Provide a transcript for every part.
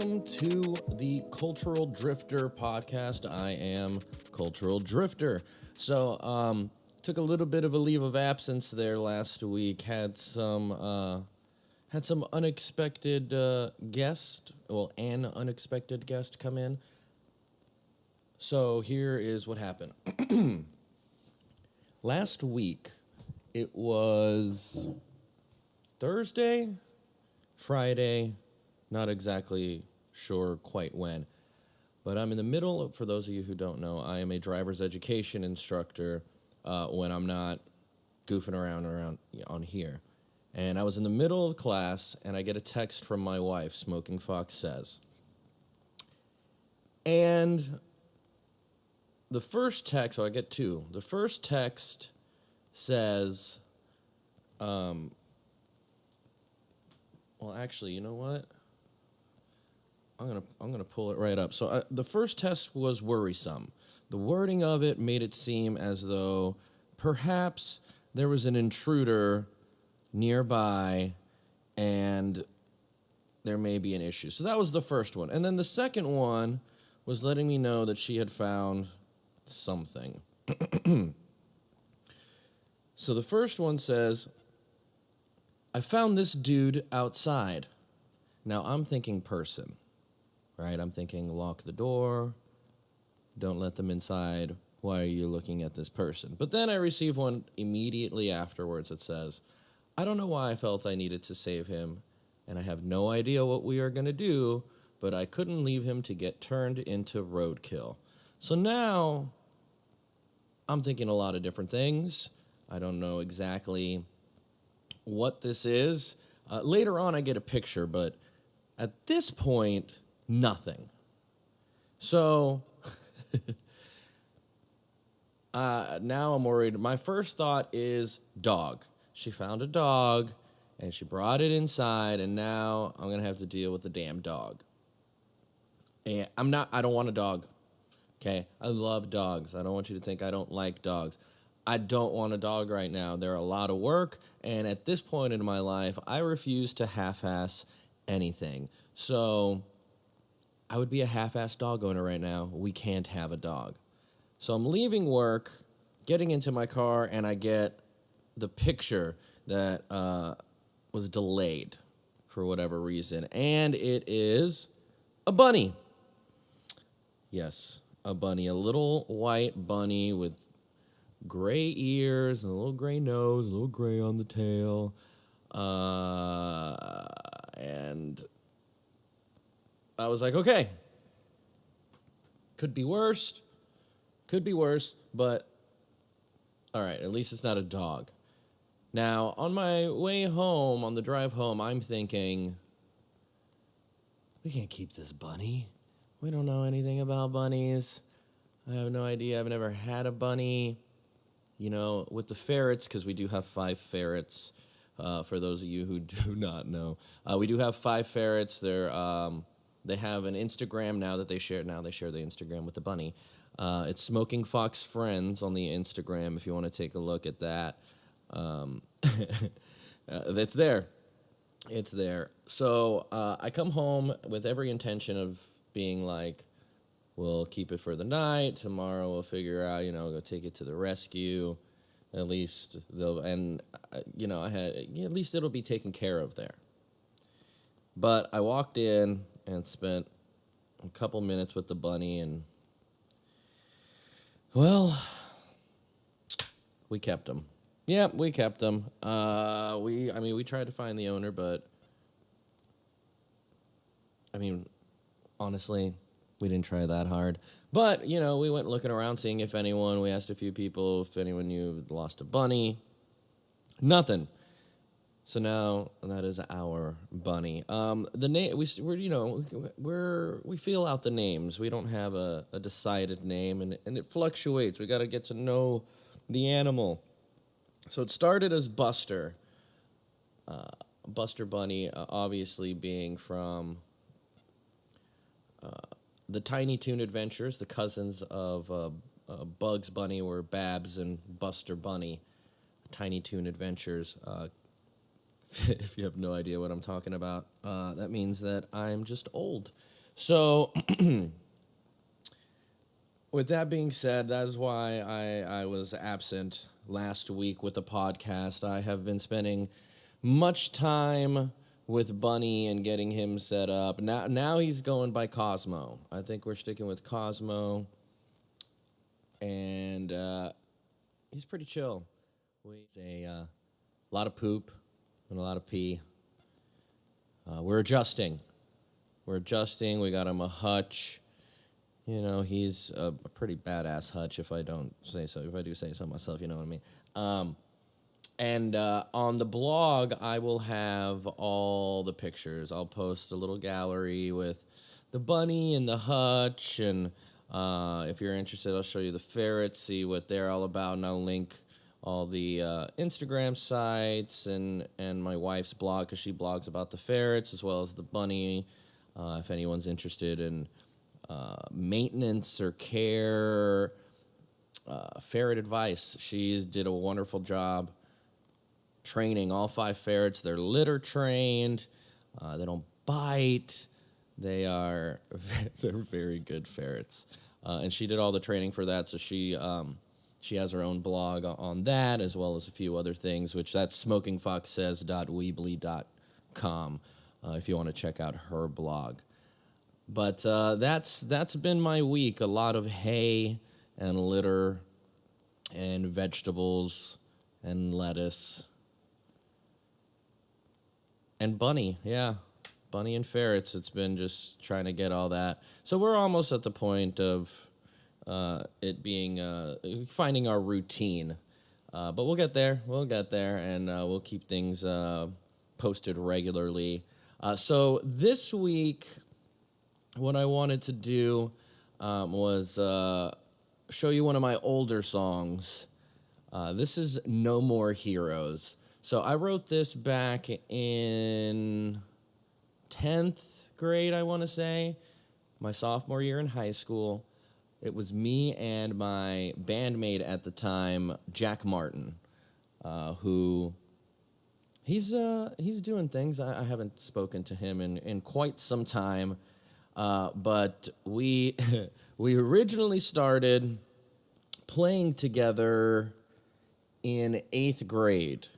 welcome to the Cultural Drifter podcast. I am Cultural Drifter. So, took a little bit of a leave of absence there last week. Had some unexpected an unexpected guest come in. So here is what happened. Last week, it was Thursday, Friday, not exactly sure quite when, but I'm in the middle for those of you who don't know, I am a driver's education instructor when I'm not goofing around on here. And I was in the middle of class, and I get a text from my wife, Smoking Fox Says. And the first text, I get two. The first text says, well, actually, you know what? I'm gonna pull it right up. So the first text was worrisome. The wording of it made it seem as though perhaps there was an intruder nearby and there may be an issue. So that was the first one. And then the second one was letting me know that she had found something. So the first one says, I found this dude outside. Now I'm thinking person, right? I'm thinking lock the door, don't let them inside. Why are you looking at this person? But then I receive one immediately afterwards that says, I don't know why I felt I needed to save him, and I have no idea what we are going to do, but I couldn't leave him to get turned into roadkill. So now I'm thinking a lot of different things. I don't know exactly what this is. Later on, I get a picture, but at this point, nothing. So now I'm worried. My first thought is dog. She found a dog, and she brought it inside, and now I'm going to have to deal with the damn dog. And I don't want a dog, okay? I love dogs. I don't want you to think I don't like dogs. I don't want a dog right now. They're a lot of work, and at this point in my life, I refuse to half-ass anything. So I would be a half-ass dog owner right now. We can't have a dog. So I'm leaving work, getting into my car, and I get the picture that was delayed for whatever reason, and it is a bunny. Yes, a bunny, a little white bunny with gray ears, and a little gray nose, a little gray on the tail, and I was like, okay, could be worse, but all right, at least it's not a dog. Now, on my way home, on the drive home, I'm thinking, we can't keep this bunny. We don't know anything about bunnies. I have no idea. I've never had a bunny. You know, with the ferrets, because we do have 5 ferrets, for those of you who do not know. We do have 5 ferrets. They have an Instagram now that they share. Now they share the Instagram with the bunny. It's Smoking Fox Friends on the Instagram if you want to take a look at that. It's there. It's there. So I come home with every intention of being like, we'll keep it for the night. Tomorrow we'll figure out, go take it to the rescue. At least at least it'll be taken care of there. But I walked in and spent a couple minutes with the bunny, and well, we kept him. Yeah, we kept him. We tried to find the owner, but honestly, we didn't try that hard. But, we went looking around, seeing if anyone, we asked a few people if anyone knew lost a bunny. Nothing. So now that is our bunny. The name, we feel out the names. We don't have a decided name, and it fluctuates. We got to get to know the animal. So it started as Buster. Buster Bunny, obviously being from the Tiny Toon Adventures. The cousins of Bugs Bunny were Babs and Buster Bunny. Tiny Toon Adventures. If you have no idea what I'm talking about, that means that I'm just old. So, with that being said, that is why I was absent last week with the podcast. I have been spending much time with Bunny and getting him set up. Now he's going by Cosmo. I think we're sticking with Cosmo, and he's pretty chill. We say a lot of poop and a lot of pee. We're adjusting. We got him a hutch. You know, he's a pretty badass hutch, if I don't say so. If I do say so myself, you know what I mean. And on the blog, I will have all the pictures. I'll post a little gallery with the bunny and the hutch. And if you're interested, I'll show you the ferrets, see what they're all about. And I'll link all the Instagram sites and my wife's blog, because she blogs about the ferrets as well as the bunny. If anyone's interested in maintenance or care, ferret advice, she did a wonderful job training all 5 ferrets. They're litter trained. They don't bite. They're very good ferrets. And she did all the training for that, so she has her own blog on that, as well as a few other things, which that's smokingfoxsays.weebly.com if you want to check out her blog. But that's been my week. A lot of hay and litter and vegetables and lettuce. And bunny, yeah. Bunny and ferrets. It's been just trying to get all that. So we're almost at the point of it being finding our routine. But we'll get there. And we'll keep things posted regularly. So this week, what I wanted to do was show you one of my older songs. This is No More Heroes. So I wrote this back in 10th grade, I want to say, my sophomore year in high school. It was me and my bandmate at the time, Jack Martin, who he's doing things. I haven't spoken to him in quite some time, but we we originally started playing together in 8th grade.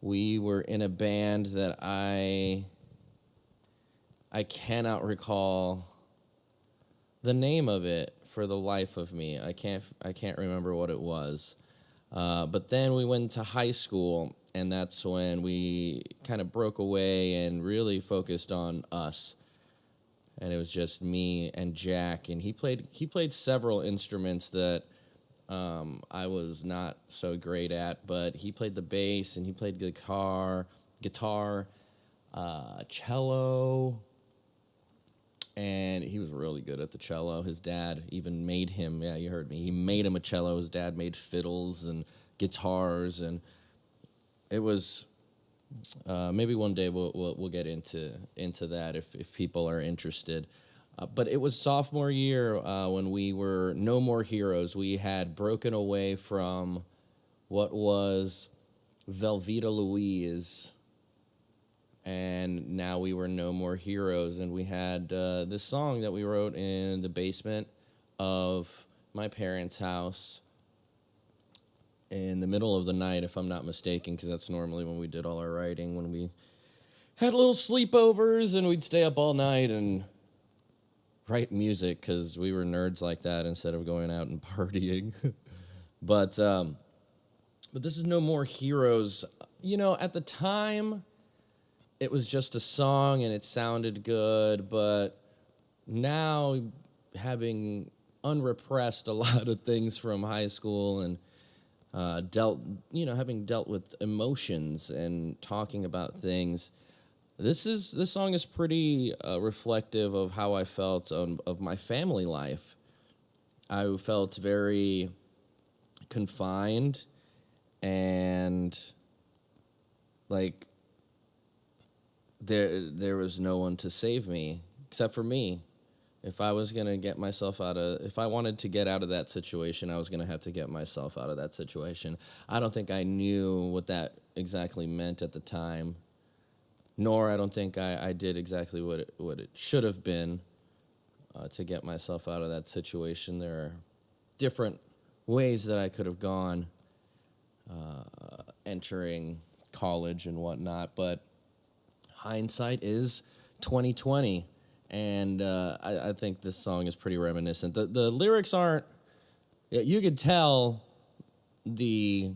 We were in a band that I cannot recall the name of it for the life of me. I can't remember what it was. But then we went to high school, and that's when we kind of broke away and really focused on us. And it was just me and Jack, and he played several instruments that I was not so great at, but he played the bass and he played guitar, cello, and he was really good at the cello. His dad even made him, yeah, you heard me, he made him a cello. His dad made fiddles and guitars, and it was, maybe one day we'll get into that if people are interested. But it was sophomore year when we were No More Heroes. We had broken away from what was Velveeta Louise, and now we were No More Heroes. And we had this song that we wrote in the basement of my parents' house in the middle of the night, if I'm not mistaken, because that's normally when we did all our writing, when we had little sleepovers and we'd stay up all night and write music, because we were nerds like that instead of going out and partying. But this is No More Heroes. You know, at the time, it was just a song and it sounded good, but now, having unrepressed a lot of things from high school and having dealt with emotions and talking about things, this song is pretty reflective of how I felt of my family life. I felt very confined and like there was no one to save me except for me. If I was going to if I wanted to get out of that situation, I was going to have to get myself out of that situation. I don't think I knew what that exactly meant at the time, nor I don't think I did exactly what it should have been. to get myself out of that situation. There are different ways that I could have gone entering college and whatnot, but hindsight is 2020, and I think this song is pretty reminiscent. The lyrics aren't. You could tell the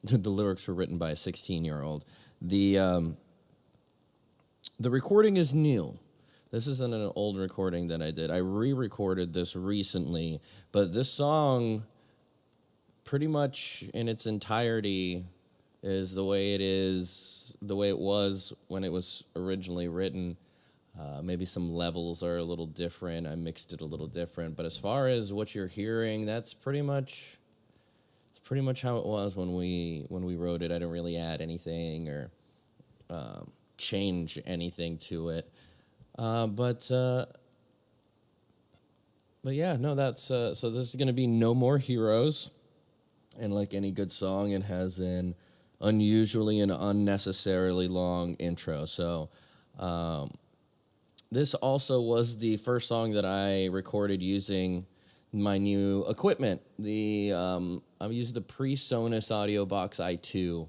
lyrics were written by a 16-year-old. The recording is new. This isn't an old recording that I did. I re-recorded this recently, but this song, pretty much in its entirety, is the way it was when it was originally written. Maybe some levels are a little different. I mixed it a little different, but as far as what you're hearing, that's pretty much how it was when we wrote it. I didn't really add anything or change anything to it. But yeah, no, that's so this is gonna be No More Heroes, and like any good song, it has an unusually and unnecessarily long intro. So this also was the first song that I recorded using my new equipment. I used the PreSonus Audio Box i2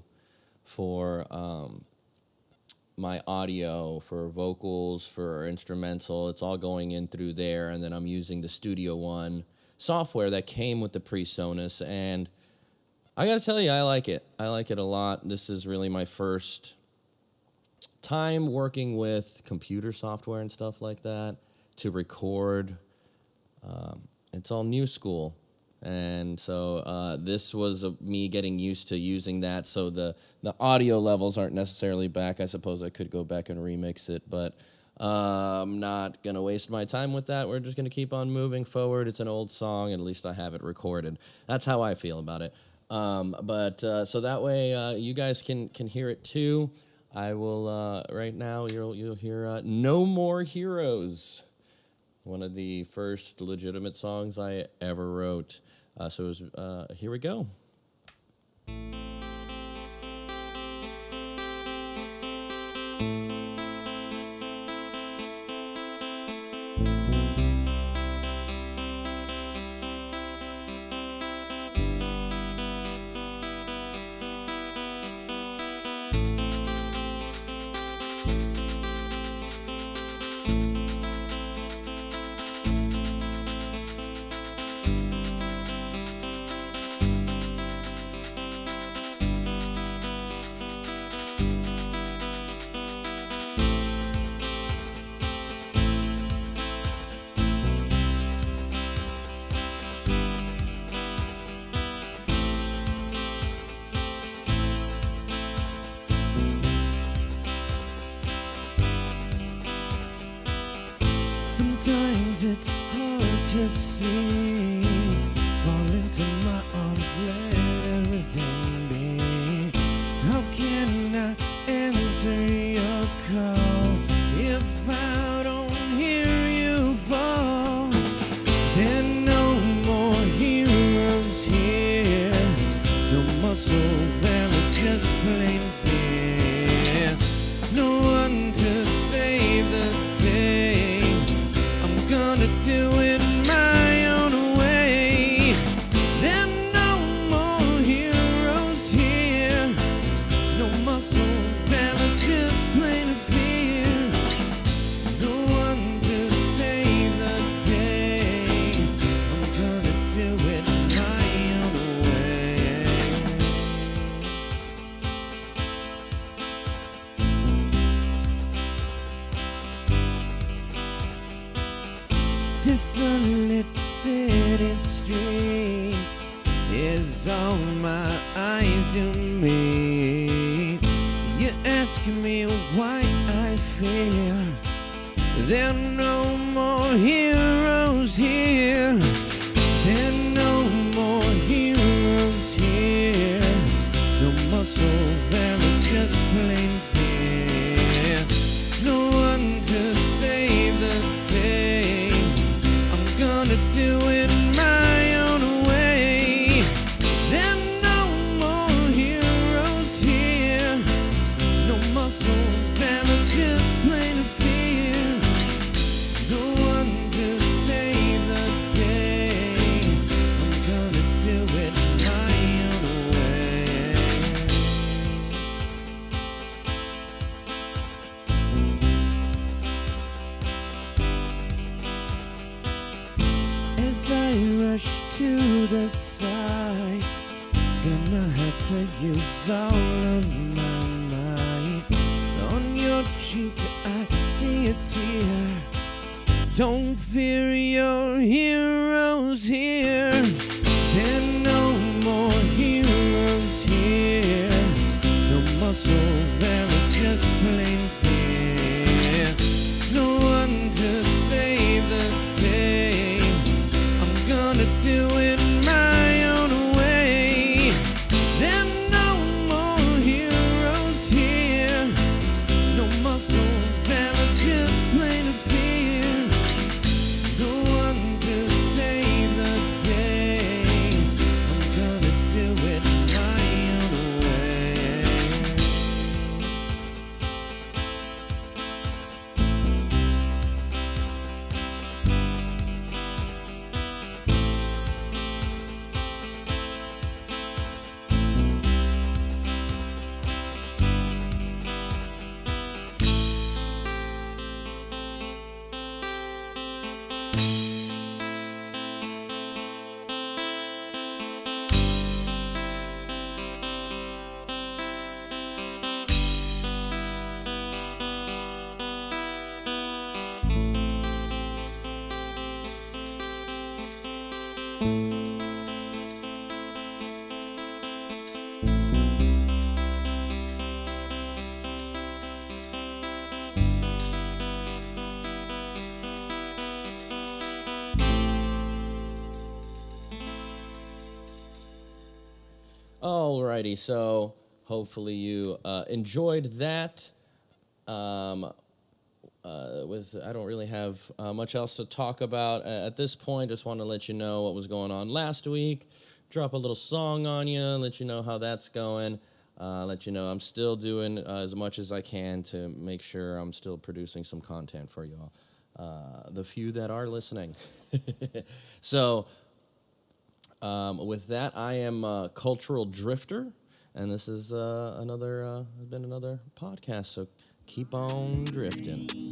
for my audio, for vocals, for instrumental. It's all going in through there, and then I'm using the Studio One software that came with the PreSonus, and I gotta tell you, I like it. I like it a lot. This is really my first time working with computer software and stuff like that to record. It's all new school. And so this was me getting used to using that. So the audio levels aren't necessarily back. I suppose I could go back and remix it, but I'm not going to waste my time with that. We're just going to keep on moving forward. It's an old song, and at least I have it recorded. That's how I feel about it. So that way you guys can hear it too. I will, right now, you'll hear No More Heroes, one of the first legitimate songs I ever wrote. Here we go. Sometimes it's hard to see. Fall into my arms, let everything be. How can I answer your call if I don't hear you fall? There are no more heroes here. No muscle memory, just plain fear. No one to save the day. Gonna do it my own way. There are no more heroes here. No muscle memory, just plain fear. No one to save the day. I'm gonna do it my own way. Desolate city streets is all my eyes do meet. You ask me why I fear. There are no more heroes here. There are no more heroes here. No muscle, very just plain fear. No one to save the day. Gonna do it my own way. There are no more heroes here. No muscle, never just plain fear. the sight. Gonna have to use all of my might. On your cheek I see a tear. Don't fear, your heroes here. There are no more heroes here. No muscle, there is just plain fear. No one to save the day. I'm gonna do it my own way. There are no more heroes here. No muscle, there is just plain fear. No one to save the day. I'm gonna do it my own way. Alrighty, so hopefully you enjoyed that. I don't really have much else to talk about at this point. Just want to let you know what was going on last week. Drop a little song on you, let you know how that's going. Let you know I'm still doing as much as I can to make sure I'm still producing some content for y'all. The few that are listening. So, with that, I am Cultural Drifter, and this is another podcast. So keep on drifting.